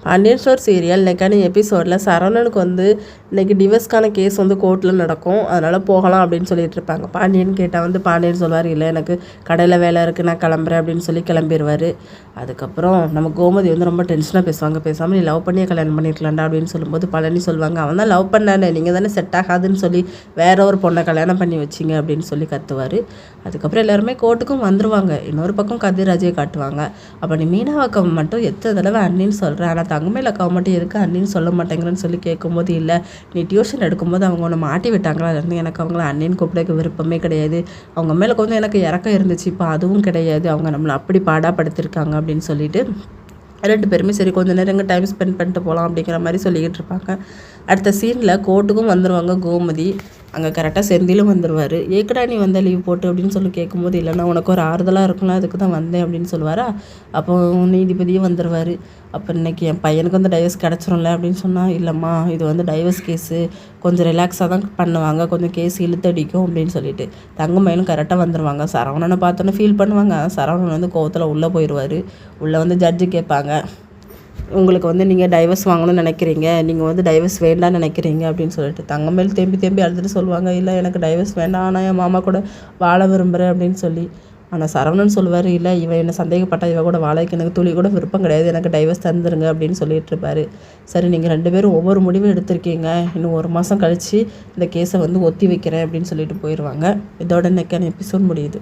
Pandian store serial இன்றைக்கான எபிசோடில் சரவணனுக்கு இன்றைக்கி டிவர்ஸ்க்கான கேஸ் கோர்ட்டில் நடக்கும், அதனால் போகலாம் அப்படின்னு சொல்லிட்டு இருப்பாங்க. பாண்டியன் கேட்டால் பாண்டியன் சொல்வார், இல்லை எனக்கு கடையில் வேலை இருக்குது, நான் கிளம்புறேன் அப்படின்னு சொல்லி கிளம்பிடுவார். அதுக்கப்புறம் நம்ம கோமதி ரொம்ப டென்ஷனாக பேசுவாங்க. பேசாமல் நீ லவ் பண்ணியே கல்யாணம் பண்ணியிருக்கலாம்டா அப்படின்னு சொல்லும்போது பழனி சொல்லுவாங்க, அவன் தான் லவ் பண்ணானே, நீங்கள் தானே செட் ஆகாதுன்னு சொல்லி வேற ஒரு பொண்ணை கல்யாணம் பண்ணி வச்சிங்க அப்படின்னு சொல்லி கத்துவார். அதுக்கப்புறம் எல்லாருமே கோர்ட்டுக்கும் வந்துடுவாங்க. இன்னொரு பக்கம் கதிராஜையை காட்டுவாங்க. அப்போ நீ மீனாவாக்கம் மட்டும் எத்தனை தடவை அண்ணின்னு சொல்கிறேன், ஆனால் தங்கமேல அக்காவை மட்டும் எதுக்கு அண்ணின்னு சொல்ல மாட்டேங்கிறேன்னு சொல்லி கேட்கும்போது, இல்லை நீ டியூஷன் எடுக்கும்போது அவங்க ஒன்று மாட்டி விட்டாங்களா, அதுலேருந்து எனக்கு அவங்கள அண்ணின்னு கூப்பிட விருப்பமே கிடையாது, அவங்க மேலே கொஞ்சம் எனக்கு இறக்கம் இருந்துச்சு, இப்போ அதுவும் கிடையாது, அவங்க நம்மளை அப்படி பாடாப்படுத்திருக்காங்க அப்படின்னு சொல்லிட்டு 2 பேருமே சரி கொஞ்சம் நேரம் டைம் ஸ்பெண்ட் பண்ணிட்டு போகலாம் அப்படிங்கிற மாதிரி சொல்லிக்கிட்டு இருப்பாங்க. அடுத்த சீனில் கோர்ட்டுக்கும் வந்துடுவாங்க கோமதி. அங்கே கரெக்டாக செந்திலும் வந்துடுவார். ஏக்கடா நீ வந்த லீவ் போட்டு அப்படின்னு சொல்லி கேட்கும்போது, இல்லைன்னா உனக்கு ஒரு ஆறுதலாக இருக்கும்ல, அதுக்கு தான் வந்தேன் அப்படின்னு சொல்லுவாரா. அப்போ நீதிபதியும் வந்துடுவார். அப்போ இன்றைக்கி என் பையனுக்கு டைவர்ஸ் கிடச்சிரும்ல அப்படின்னு சொன்னால், இல்லைம்மா இது டைவர்ஸ் கேஸு, கொஞ்சம் ரிலாக்ஸாக தான் பண்ணுவாங்க, கொஞ்சம் கேஸ் இழுத்தடிக்கும் அப்படின்னு சொல்லிட்டு தங்கமயிலும் கரெக்டாக வந்துடுவாங்க. சரவணனை பார்த்தோன்னே ஃபீல் பண்ணுவாங்க. சரவணன் கோவத்தில் உள்ளே போயிடுவார். உள்ளே ஜட்ஜு கேட்பாங்க, உங்களுக்கு நீங்கள் டைவர்ஸ் வாங்கணும்னு நினைக்கிறீங்க, நீங்கள் டைவர்ஸ் வேண்டாம்னு நினைக்கிறீங்க அப்படின்னு சொல்லிட்டு தங்கமேல் தேம்பி அழுதுட்டு சொல்லுவாங்க, இல்லை எனக்கு டைவர்ஸ் வேண்டாம், ஆனால் என் மாமா கூட வாழ விரும்புகிறேன் அப்படின்னு சொல்லி. ஆனால் சரவணன் சொல்லுவார், இல்லை இவன் என்ன சந்தேகப்பட்டா இவ கூட வாழைக்கு எனக்கு துளி கூட விருப்பம் கிடையாது, எனக்கு டைவர்ஸ் தந்துருங்க அப்படின்னு சொல்லிட்டு இருப்பார். சரி நீங்கள் 2 பேரும் ஒவ்வொரு முடிவும் எடுத்திருக்கீங்க, இன்னும் 1 மாதம் கழித்து இந்த கேஸை ஒத்தி வைக்கிறேன் அப்படின்னு சொல்லிட்டு போயிடுவாங்க. இதோட இன்னைக்கான எபிசோட் முடியுது.